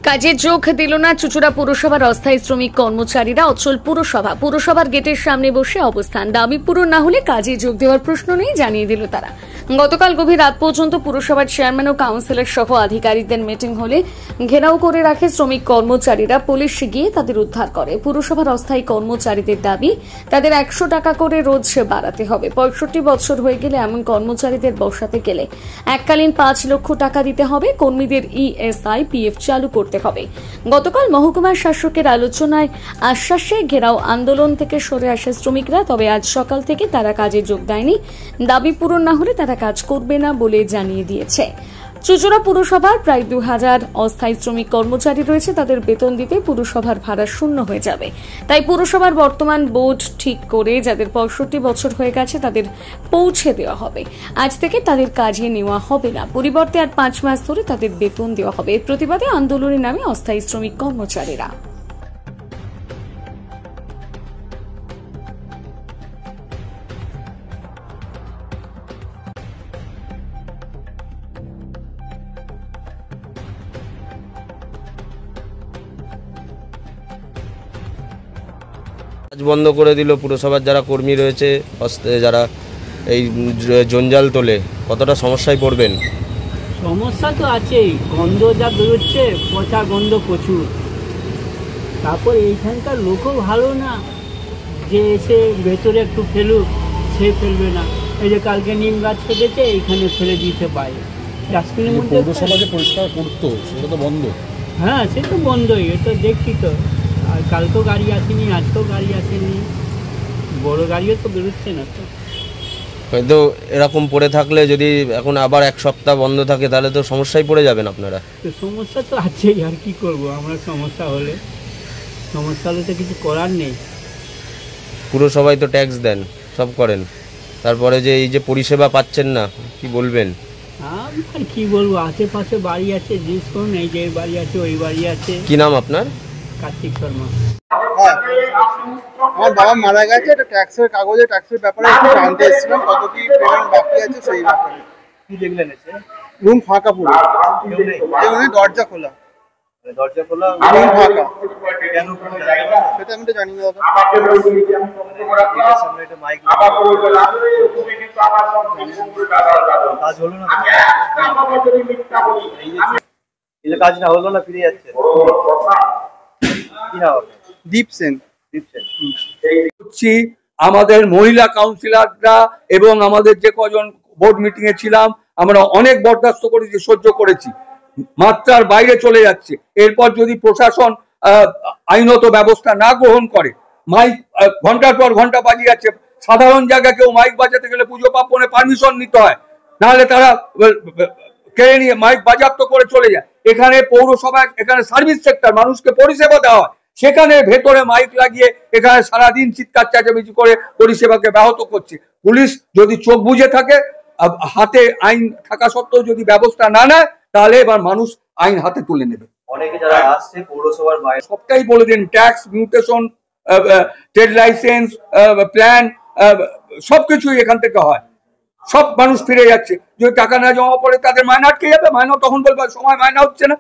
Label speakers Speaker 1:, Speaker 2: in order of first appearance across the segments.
Speaker 1: কাজে যোগ দিল না চুচুড়া পুরসভার অস্থায়ী শ্রমিক কর্মচারীরা। অচল পুরসভার গেটের সামনে বসে অবস্থান। দাবি পূরণ না হলে কাজে যোগ দেওয়ার প্রশ্ন নেই জানিয়ে দিল তারা। গতকাল গভীর রাত পর্যন্ত পুরসভার চেয়ারম্যান ও কাউন্সিলর সহ আধিকারিকদের মিটিং হলে ঘেরাও করে রাখে শ্রমিক কর্মচারীরা। পুলিশ গিয়ে তাদের উদ্ধার করে। পুরসভার অস্থায়ী কর্মচারীদের দাবি তাদের 100 টাকা করে রোজ বাড়াতে হবে। 65 বছর হয়ে গেলে এমন কর্মচারীদের বসাতে গেলে এককালীন 5 লক্ষ টাকা দিতে হবে। কর্মীদের ইএসআই পিএফ চালু করতে হবে। গতকাল মহকুমার শাসকের আলোচনায় আশ্বাসে ঘেরাও আন্দোলন থেকে সরে আসে শ্রমিকরা। তবে আজ সকাল থেকে তারা কাজে যোগ দেয়নি। দাবি পূরণ না হলে তারা কাজ করবে না বলে জানিয়ে দিয়েছে। চুচুড়া পুরসভার প্রায় 2000 অস্থায়ী শ্রমিক কর্মচারী রয়েছে। তাদের বেতন দিতে পুরসভার ভাড়া শূন্য হয়ে যাবে। তাই পুরসভার বর্তমান বোর্ড ঠিক করে যাদের 65 বছর হয়ে গেছে তাদের পৌঁছে দেওয়া হবে। আজ থেকে তাদের কাজে নেওয়া হবে না। পরিবর্তে আর 5 মাস ধরে তাদের বেতন দেওয়া হবে। এর প্রতিবাদে আন্দোলনের নামে অস্থায়ী শ্রমিক কর্মচারীরা।
Speaker 2: কাজ বন্ধ করে দিল পুরসভার যারা কর্মী রয়েছে, যারা এই জঞ্জাল তোলে, কতটা সমস্যায় পড়বেন?
Speaker 3: সমস্যা তো আছেই, গন্ধ যা বেরোচ্ছে, পচা গন্ধ প্রচুর। তারপর এইখানকার লোকও ভালো না যে এসে ভেতরে একটু ফেলুক, সে ফেলবে না। এই যে কালকে নিম গাছ কেটেছে, এইখানে ফেলে দিতে পারে ডাস্টবিনের মধ্যে।
Speaker 4: পৌরসভা যে পরিষ্কার করতো সেটা তো বন্ধ।
Speaker 3: হ্যাঁ, সে তো বন্ধই, এটা দেখছি তো। আর কালকেও গাড়ি আসেনি, আজকেও গাড়ি আসেনি, বড় গাড়িও তো বেরোচ্ছে না। তো
Speaker 2: হয়তো এরকম পড়ে থাকলে যদি এখন আবার 1 সপ্তাহ বন্ধ থাকে তাহলে তো সমস্যায় পড়ে যাবেন আপনারা।
Speaker 3: তো সমস্যা তো আছেই, আর কি করব আমরা। সমস্যা হলে তো কিছু করার নেই।
Speaker 2: পুরসভায় তো ট্যাক্স দেন, সব করেন, তারপরে যে এই যে পরিষেবা পাচ্ছেন না, কি বলবেন?
Speaker 3: আর কি বলবো, আশেপাশে বাড়ি আছে, জিজ্ঞেস করুন, এই যে বাড়ি আছে, ওই বাড়ি আছে।
Speaker 2: কি নাম আপনার?
Speaker 3: কার্তিক শর্মা।
Speaker 5: আমার বাবা মারা গেছে, এটা ট্যাক্সের কাগজে, ট্যাক্সের ব্যাপারে একটু জানতে এসেছিলাম কত কি পেমেন্ট বাকি আছে সেই ব্যাপারে।
Speaker 6: কি দেখলেন এসে?
Speaker 5: রুম ফাঁকা পুরো, কেউ নেই, দরজা খোলা,
Speaker 6: দরজা খোলা,
Speaker 5: রুম ফাঁকা।
Speaker 6: কেন
Speaker 5: সেটা আমি তো জানি না দাদা।
Speaker 6: মাইক কাজ হলো না, এই যে কাজটা হলো না, ফিরে যাচ্ছে। কি নাম?
Speaker 5: দীপ সেন।
Speaker 7: আমাদের মহিলা কাউন্সিলররা এবং আমাদের যে কজন বোর্ড মিটিং এ ছিলাম, আমরা অনেক বরদাস্ত করেছি, সহ্য করেছি, মাত্রার বাইরে চলে যাচ্ছে। এরপর যদি প্রশাসন আইনত ব্যবস্থা না গ্রহণ করে, মাইক ঘন্টার পর ঘন্টা বাজিয়ে যাচ্ছে। সাধারণ জায়গায় কেউ মাইক বাজাতে গেলে পুজো পার্বণে পারমিশন নিতে হয়, নাহলে তারা কেড়ে নিয়ে মাইক বাজেয়াপ্ত করে চলে যায়। এখানে পৌরসভা, এখানে সার্ভিস সেক্টর, মানুষকে পরিষেবা দেওয়া হয়, সেখানে ভেতরে মাইক লাগিয়ে এখানে সারাদিন চিৎকার চেঁচামেচি করে পরিষেবাকে ব্যাহত করছে। পুলিশ যদি চোখ বুজে থাকে, হাতে আইন থাকা সত্ত্বেও যদি ব্যবস্থা না নেয়, তাহলে এবার মানুষ আইন হাতে তুলে নেবে।
Speaker 6: অনেকে যারা আসছে পৌরসভার বাইরে,
Speaker 7: সবটাই বলে দিন, tax, mutation, trade licence, plan, সবকিছুই এখান থেকে হয়। সব মানুষ ফিরে যাচ্ছে। যদি টাকা না জমা পড়ে তাদের মাইনে আটকে যাবে। মাইনা তখন বলবে সময় মাইনা হচ্ছে না।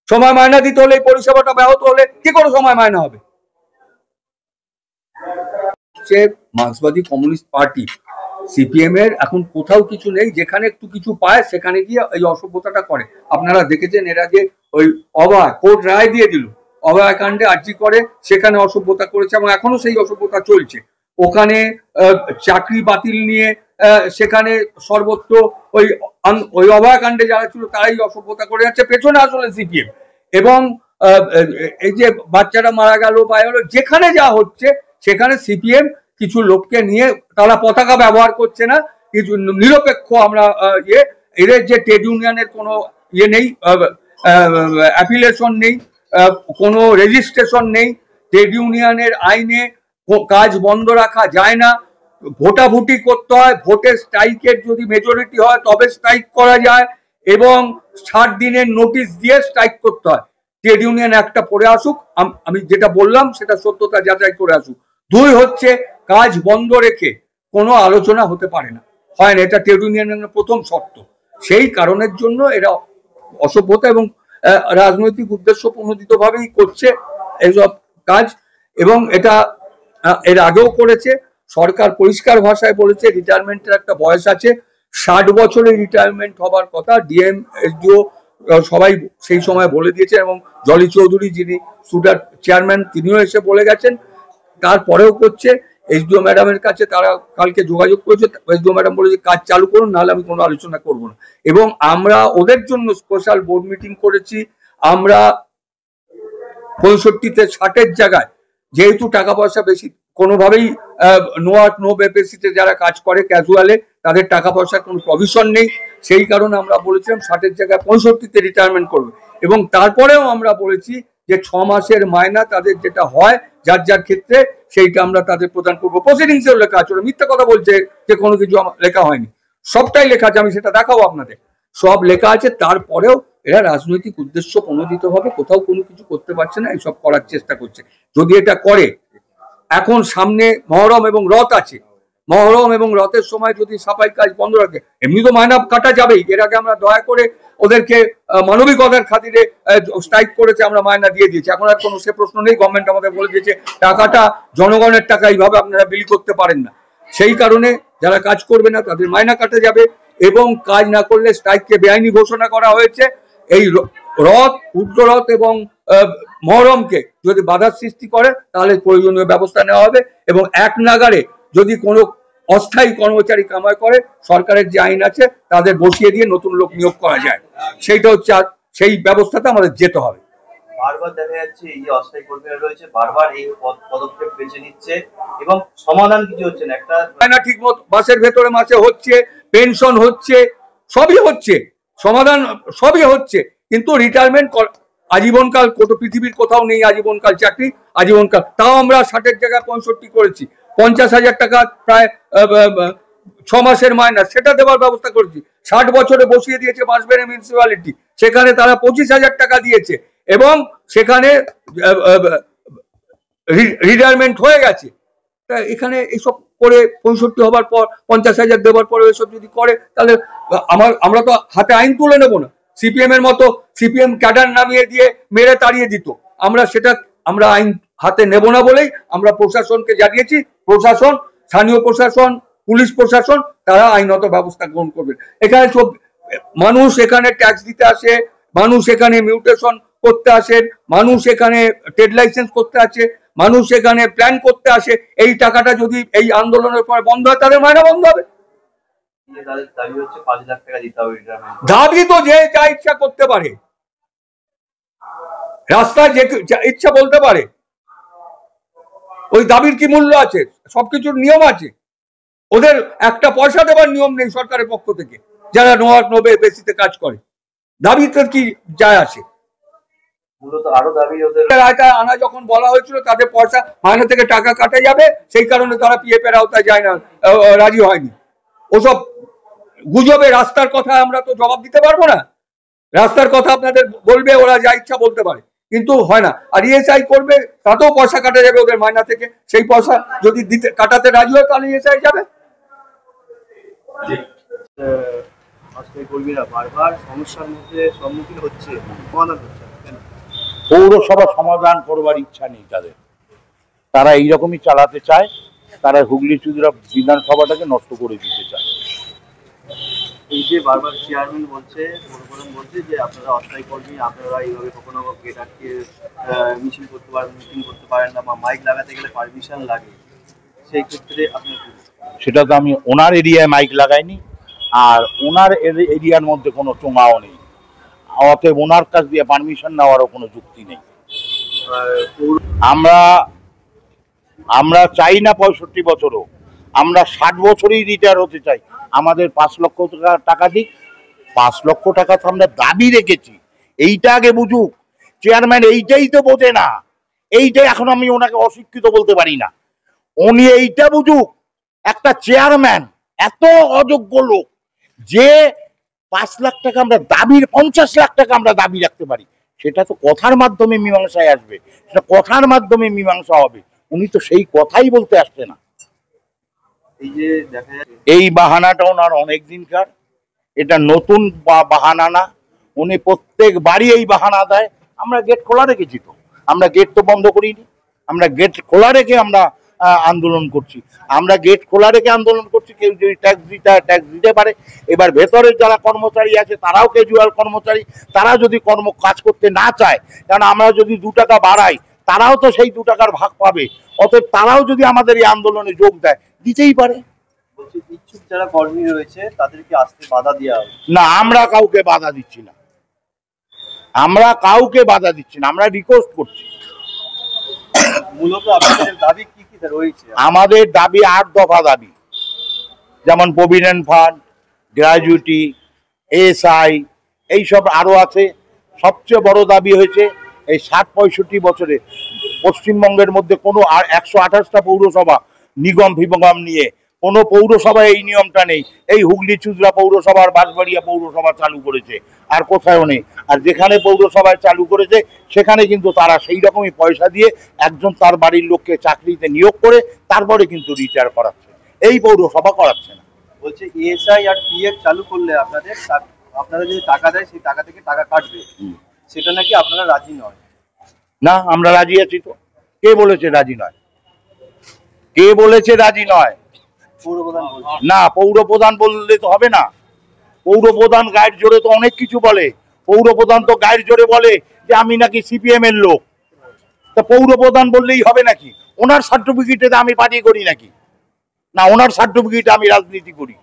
Speaker 7: সময় মাইনা দিতে হলে, পরিষেবাটা ব্যাহত হলে কি করে সময় মাইনা হবে? মার্ক্সবাদী কমিউনিস্ট পার্টি, সিপিএম এর এখন কোথাও কিছু নেই। যেখানে একটু কিছু পায় সেখানে গিয়ে এই অসভ্যতাটা করে। আপনারা দেখেছেন এর আগে ওই অভয় কোর্ট রায় দিয়ে দিল, অভয় কাণ্ডে আর্জি করে, সেখানে অসভ্যতা করেছে এবং এখনো সেই অসভ্যতা চলছে। ওখানে চাকরি বাতিল নিয়ে সেখানে সর্বত্র ওই অভয় কাণ্ডে যারা ছিল তারাই অসভ্যতা করে যাচ্ছে, পেছনে আসলে সিপিএম। এবং এই যে বাচ্চারা মারা গেল বা যেখানে যা হচ্ছে সেখানে সিপিএম কিছু লোককে নিয়ে তারা পতাকা ব্যবহার করছে না, কিছু নিরপেক্ষ আমরা এদের যে ট্রেড ইউনিয়নের কোনো নেই, অ্যাফিলিয়েশন নেই, কোনো রেজিস্ট্রেশন নেই। ট্রেড ইউনিয়নের আইনে কাজ বন্ধ রাখা যায় না, ভোটাভুটি করতে হয়। ভোটের স্ট্রাইকের যদি মেজরিটি হয় তবে স্ট্রাইক করা যায়, এবং 60 দিনের নোটিশ দিয়ে স্ট্রাইক করতে হয়। ট্রেড ইউনিয়ন একটা পড়ে আসুক, আমি যেটা বললাম সেটা সত্যতা যাচাই করে আসুক। 2 হচ্ছে কাজ বন্ধ রেখে কোনো আলোচনা হতে পারে না, হয় না, এটা ট্রেড ইউনিয়নের প্রথম শর্ত। সেই কারণের জন্য এরা অসভ্যতা এবং রাজনৈতিক উদ্দেশ্য প্রণোদিত ভাবেই করছে এইসব কাজ, এবং এটা এর আগেও করেছে। সরকার পরিষ্কার ভাষায় বলেছে রিটায়ারমেন্টের একটা বয়স আছে, 60 বছরে রিটায়ারমেন্ট হবার কথা। ডিএম এসডিও সবাই সেই সময় বলে দিয়েছে, এবং জলি চৌধুরী যিনি সুডার চেয়ারম্যান তিনিও এসে বলে গেছেন। তারপরেও করছে। এসডিও ম্যাডামের কাছে তারা কালকে যোগাযোগ করেছে, এসডিও ম্যাডাম বলেছে কাজ চালু করুন, নাহলে আমি কোনো আলোচনা করব না। এবং আমরা ওদের জন্য স্পেশাল বোর্ড মিটিং করেছি। আমরা 65-তে 60-এর জায়গায়, যেহেতু টাকা পয়সা বেশি কোনোভাবেই নো বেসিসে যারা কাজ করে ক্যাজুয়ালে, তাদের টাকা পয়সার কোনো প্রভিশন নেই, সেই কারণে আমরা বলেছিলাম 60-এর জায়গায় 65-তে রিটায়ারমেন্ট করবে। এবং তারপরেও আমরা বলেছি যে 6 মাসের মায়না তাদের যেটা হয় যার যার ক্ষেত্রে, সেইটা আমরা তাদের প্রদান করবো। প্রসিডিংসেও লেখা আছে, মিথ্যা কথা বলছে যে কোনো কিছু লেখা হয়নি, সবটাই লেখা আছে, আমি সেটা দেখাবো আপনাদের, সব লেখা আছে। তারপরেও এরা রাজনৈতিক উদ্দেশ্য প্রণোদিত ভাবে কোথাও কোনো কিছু করতে পারছে না, এইসব করার চেষ্টা করছে। যদি এটা করে, এখন সামনে মহরম এবং রথ আছে, মহরম এবং রথের সময় যদি সাফাই কাজ বন্ধ রাখে, এমনি তো মায়না কাটা যাবেই। এর আগে আমরা দয়া করে ওদেরকে মানবিকতার খাতিরে স্ট্রাইক করেছে, আমরা মায়না দিয়ে দিয়েছি। এখন আর কোনো সে প্রশ্ন নেই, গভর্নমেন্ট আমাদের বলে দিয়েছে টাকাটা জনগণের টাকা, এইভাবে আপনারা বিলি করতে পারেন না। সেই কারণে যারা কাজ করবে না তাদের মায়না কাটা যাবে, এবং কাজ না করলে স্ট্রাইককে বেআইনি ঘোষণা করা হয়েছে। এই রথ, উগ্র রথ এবং মহরমকে যদি বাধার সৃষ্টি করে তাহলে প্রয়োজনীয় ব্যবস্থা নেওয়া হবে। এবং এক নাগারে যদি কোনো অস্থায়ী কর্মচারী কামাই করে, সরকারের যে আইন আছে তাদের বসিয়ে দিয়ে নতুন লোক নিয়োগ করা যায়, সেইটা হচ্ছে, সেই ব্যবস্থাতে আমাদের যেতে হবে।
Speaker 6: বারবার দেখা যাচ্ছে এই যে অস্থায়ী কর্মীরা রয়েছে বারবার এই পদক্ষেপ বেছে নিচ্ছে এবং সমাধান কিছু হচ্ছে না। একটা
Speaker 7: না, ঠিক মতো বাসের ভেতরে মাসে হচ্ছে, পেনশন হচ্ছে, সবই হচ্ছে, সমাধান সবই হচ্ছে, কিন্তু রিটায়ারমেন্ট আজীবনকাল পৃথিবীর কোথাও নেই আজীবনকাল চাকরি, আজীবনকাল। তাও আমরা 60-এর জায়গায় 65 করেছি, 50,000 টাকা প্রায় 6 মাসের মাইনা, সেটা দেওয়ার ব্যবস্থা করেছি। 60 বছরে বসিয়ে দিয়েছে বাঁশবেড়ে মিউনিসিপ্যালিটি, সেখানে তারা 25,000 টাকা দিয়েছে, এবং সেখানে রিটায়ারমেন্ট হয়ে গেছে। তা এখানে এইসব করে 65 হবার পর 50,000 দেওয়ার পরে এসব যদি করে, তাহলে আমরা তো হাতে আইন তুলে নেবো না। সিপিএম এর মতো সিপিএম ক্যাডার নামিয়ে দিয়ে মেরে তাড়িয়ে দিত, আমরা আইন হাতে নেব না বলেই আমরা প্রশাসনকে জানিয়েছি। প্রশাসন, স্থানীয় প্রশাসন, পুলিশ প্রশাসন, তারা আইনত ব্যবস্থা গ্রহণ করবে। এখানে সব মানুষ এখানে ট্যাক্স দিতে আসে, মানুষ এখানে মিউটেশন করতে আসেন, মানুষ এখানে ট্রেড লাইসেন্স করতে আসে, মানুষ এখানে প্ল্যান করতে আসে। এই টাকাটা যদি এই আন্দোলনের পরে বন্ধ হয়, তাদের মায়না বন্ধ হবে।
Speaker 6: দাবি হচ্ছে 5 লাখ টাকা দিতে হবে রিটায়ারমেন্ট।
Speaker 7: দাবি তো যে যা ইচ্ছা করতে পারে, রাস্তায় যে ইচ্ছা বলতে পারে, ওই দাবির কি মূল্য আছে? সবকিছুর নিয়ম আছে, ওদের একটা পয়সা দেওয়ার নিয়ম নেই সরকারের পক্ষ থেকে যারা নো বেসিসে কাজ করে। দাবিতে কি যায় আসে?
Speaker 6: মূলত আরো দাবি ওদের
Speaker 7: আনা যখন বলা হয়েছিল তাদের পয়সা মাইনে থেকে টাকা কাটা যাবে, সেই কারণে তারা পিএফ এর আওতায় যায় না, রাজি হয়নি। ওসব গুজবে, রাস্তার কথা আমরা তো জবাব দিতে পারবো না। রাস্তার কথা আপনাদের বলবে, ওরা যা ইচ্ছা বলতে পারে, কিন্তু হয় না। আর ইএসআই করবে, তাতেও পয়সা কাটা যাবে ওদের মাইনা থেকে। সেই পয়সা যদি দিতে কাটাতে রাজি হয়, তাহলে ইএসআই যাবে।
Speaker 6: অস্থায়ী কর্মীরা বারবার সমস্যার মধ্যে সম্মুখীন হচ্ছে, সমাধান হচ্ছে না কেন?
Speaker 8: পৌরসভা সমাধান করবার ইচ্ছা নেই তাদের, তারা এইরকমই চালাতে চায়। তারা হুগলি চুঁচুড়া বিধানসভাটাকে নষ্ট করে দিতে চায়।
Speaker 6: এই যে বারবার চেয়ারম্যান বলছে, পৌরপ্রধান বলছে যে আপনারা অস্থায়ী কর্মী, আপনারা এইভাবে কখনো গেট আটকে মিছিল করতে পারেন, মিটিং করতে পারেন না, বা মাইক লাগাতে গেলে পারমিশন লাগে, সেই ক্ষেত্রে আপনার
Speaker 8: সেটা তো আমি ওনার এরিয়ায় মাইক লাগাইনি, আর ওনার এরিয়ার মধ্যে কোনো চোঙাও নেই, অতএব ওনার কাছ দিয়ে পারমিশন নেওয়ারও কোনো যুক্তি নেই। আমরা চাই না 65 বছরও, আমরা 60 বছরেই রিটায়ার হতে চাই। আমাদের 5 লক্ষ টাকা দিক। 5 লক্ষ টাকা তো আমরা দাবি রেখেছি, এইটা আগে বুঝুক চেয়ারম্যান। এইটাই তো বোঝে না, এইটাই এখন আমি ওনাকে অশিক্ষিত বলতে পারি না। উনি এইটা বুঝুক, একটা চেয়ারম্যান এত অযোগ্য লোক যে 5 লাখ টাকা আমরা দাবির, 50 লাখ টাকা আমরা দাবি রাখতে পারি, সেটা তো কথার মাধ্যমে মীমাংসায় আসবে, সেটা কথার মাধ্যমে মীমাংসা হবে। উনি তো সেই কথাই বলতে আসছে না।
Speaker 6: এই যে দেখা যাচ্ছে
Speaker 8: এই বাহানাটা ওনার অনেক দিনকার, এটা নতুন বাহানা না। উনি প্রত্যেকবারই এই বাহানা দেয়। আমরা গেট খোলা রেখেছি তো, আমরা গেট তো বন্ধ করিনি, আমরা গেট খোলা রেখে আমরা আন্দোলন করছি। আমরা গেট খোলা রেখে আন্দোলন করছি। কেউ যদি ট্যাক্স দিতে হয় ট্যাক্স দিতে পারে। এবার ভেতরের যারা কর্মচারী আছে তারাও ক্যাজুয়াল কর্মচারী, তারা যদি কাজ করতে না চায়, কারণ আমরা যদি 2 টাকা বাড়াই তারাও তো সেই 2 টাকার ভাগ পাবে, অতএব তারাও যদি আমাদের এই আন্দোলনে যোগ দেয় দিতেই পারে।
Speaker 6: বলছি ইচ্ছুক যারা কর্মী রয়েছে তাদেরকে আসতে বাধা দেওয়া হবে
Speaker 8: না, আমরা কাউকে বাধা দিচ্ছি না, আমরা কাউকে বাধা দিচ্ছি না, আমরা রিকোয়েস্ট করছি।
Speaker 6: মূলত আপনাদের দাবি কি কি রয়েছে?
Speaker 8: আমাদের দাবি 8 দফা দাবি, যেমন প্রভিডেন্ট ফান্ড, গ্র্যাজুইটি, এসআই, এইসব আরো আছে। সবচেয়ে বড় দাবি হয়েছে এই 60-65 বছরে পশ্চিমবঙ্গের মধ্যে কোনো আর 128টা পৌরসভা নিগম ফিগম নিয়ে কোনো পৌরসভায় এই নিয়মটা নেই। এই হুগলি চুঁচড়া পৌরসভার বাঁশবাড়িয়া পৌরসভা চালু করেছে, আর কোথাও নেই। আর যেখানে পৌরসভায় চালু করেছে সেখানে কিন্তু তারা সেই রকমই পয়সা দিয়ে একজন তার বাড়ির লোককে চাকরিতে নিয়োগ করে তারপরে কিন্তু রিটায়ার করাচ্ছে, এই পৌরসভা করাচ্ছে না।
Speaker 6: বলছে ইএসআই আর পিএফ চালু করলে আপনারা যে টাকা দেয় সেই টাকা থেকে টাকা কাটবে, সেটা নাকি আপনারা রাজি নয়।
Speaker 8: না, আমরা রাজি আছি তো। কে বলেছে রাজি নয়? কে বলেছে রাজি নয়?
Speaker 6: পৌরপ্রধান বলছে।
Speaker 8: না, পৌরপ্রধান বললে তো হবে না। পৌরপ্রধান গায়ের জোরে তো অনেক কিছু বলে। পৌরপ্রধান তো গায়ের জোরে বলে যে আমি নাকি সিপিএম এর লোক। তা পৌরপ্রধান বললেই হবে নাকি? ওনার সার্টিফিকেটে আমি পার্টি করি নাকি? না, ওনার সার্টিফিকেটে আমি রাজনীতি করি।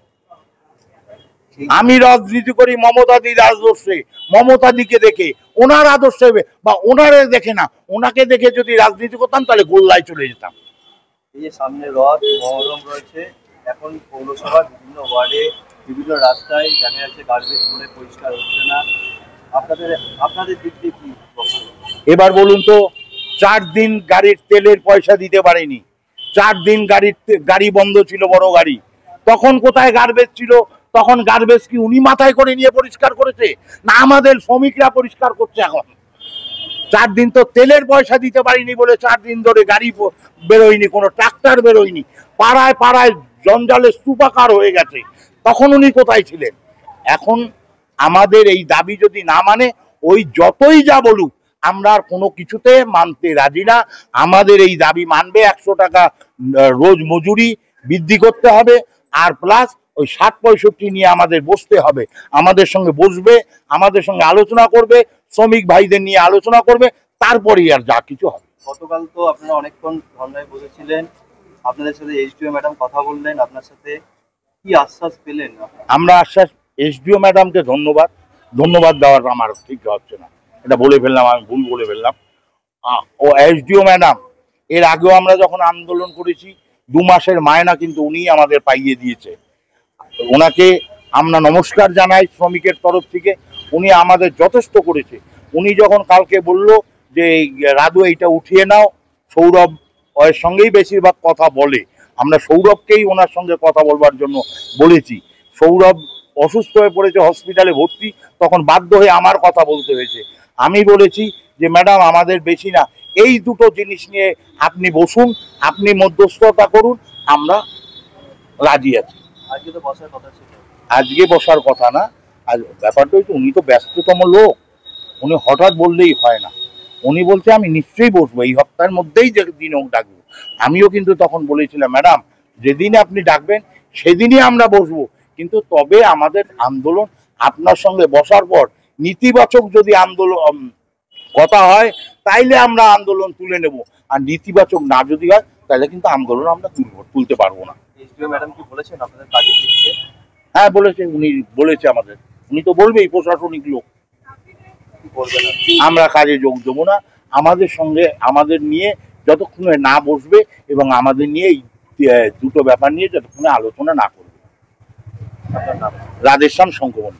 Speaker 8: আমি রাজনীতি করি মমতাদির আদর্শে, মমতাদিকে দেখে, ওনার আদর্শে বা ওনারে দেখে না। ওনাকে দেখে যদি রাজনীতি করতাম তাহলে গোল্লায় চলে যেতাম।
Speaker 6: এই যে সামনে রথ মহরম রয়েছে, এখন পৌরসভার বিভিন্ন ওয়ার্ডে বিভিন্ন রাস্তায় দেখা যাচ্ছে গার্বেজ করে পরিষ্কার হচ্ছে না, আপনাদের দিক দিয়ে কি বক্তব্য?
Speaker 8: এবার বলুন তো, 4 দিন গাড়ির তেলের পয়সা দিতে পারেনি, 4 দিন গাড়ি বন্ধ ছিল, বড় গাড়ি। তখন কোথায় গার্বেজ ছিল? তখন গার্বেজ কি উনি মাথায় করে নিয়ে পরিষ্কার করেছে, না আমাদের শ্রমিকরা পরিষ্কার করছে? এখন 4 দিন তো তেলের পয়সা দিতে পারিনি বলে 4 দিন ধরে গাড়ি বেরোয়নি, কোনো ট্রাক্টর বেরোয়নি, পাড়ায় পাড়ায় জঞ্জালে স্তূপাকার হয়ে গেছে। তখন উনি কোথায় ছিলেন? এখন আমাদের এই দাবি যদি না মানে, ওই যতই যা বলুক আমরা আর কোনো কিছুতে মানতে রাজি না। আমাদের এই দাবি মানবে, 100 টাকা রোজ মজুরি বৃদ্ধি করতে হবে, আর প্লাস ওই 60-65 নিয়ে আমাদের বসতে হবে। আমাদের সঙ্গে বসবে, আমাদের সঙ্গে আলোচনা করবে, শ্রমিক ভাইদের নিয়ে আলোচনা করবে, তারপরেই আর যা কিছু হবে।
Speaker 6: গতকাল তো আপনারা অনেকক্ষণ ধর্নায় বসেছিলেন, আপনাদের সাথে এসডিও ম্যাডাম কথা বললেন, আপনার সাথে কি আশ্বাস পেলেন?
Speaker 8: আমরা আশ্বাস, এসডিও ম্যাডামকে ধন্যবাদ দেওয়ার আমার ঠিক হচ্ছে না, এটা বলে ফেললাম, আমি ভুল বলে ফেললাম। ও এসডিও ম্যাডাম, এর আগেও আমরা যখন আন্দোলন করেছি 2 মাসের মায়না কিন্তু উনি আমাদের পাইয়ে দিয়েছে। ওনাকে আমরা নমস্কার জানাই শ্রমিকের তরফ থেকে, উনি আমাদের যথেষ্ট করেছে। উনি যখন কালকে বলল যে রাধু এইটা উঠিয়ে নাও, সৌরভ ওর সঙ্গেই বেশিরভাগ কথা বলে, আমরা সৌরভকেই ওনার সঙ্গে কথা বলবার জন্য বলেছি। সৌরভ অসুস্থ হয়ে পড়েছে, হসপিটালে ভর্তি, তখন বাধ্য হয়ে আমার কথা বলতে হয়েছে। আমি বলেছি যে ম্যাডাম আমাদের বেশি না, এই দুটো জিনিস নিয়ে আপনি বসুন, আপনি মধ্যস্থতা করুন, আমরা রাজি আছি।
Speaker 6: আজকে তো বসার কথা ছিল।
Speaker 8: আজকে বসার কথা না, আজ ব্যাপারটা হচ্ছে উনি তো ব্যস্ততম লোক, উনি হঠাৎ বললেই হয় না। উনি বলছে আমি নিশ্চয়ই বসবো, এই সপ্তাহের মধ্যেই যে দিন হোক ডাকবো। আমিও কিন্তু তখন বলেছিলাম ম্যাডাম যেদিন আপনি ডাকবেন সেদিনই আমরা বসবো, কিন্তু তবে আমাদের আন্দোলন আপনার সঙ্গে বসার পর নীতিবাচক যদি আন্দোলন কথা হয় তাইলে আমরা আন্দোলন তুলে নেব, আর নীতিবাচক না যদি হয় তাহলে কিন্তু আন্দোলন আমরা তুলতে পারবো না।
Speaker 6: এসডিও ম্যাডাম কি বলেছেন আপনাদের কাজের দিকে?
Speaker 8: হ্যাঁ বলেছে, উনি বলেছে আমাদের, উনি তো বলবেই, প্রশাসনিক লোক। আমরা কাজে যোগ দেবো না, আমাদের সঙ্গে আমাদের নিয়ে যতক্ষণে না বসবে এবং আমাদের নিয়ে এই দুটো ব্যাপার নিয়ে যতক্ষণে আলোচনা না করবে। রাধেশ্যাম সংক্রমণ।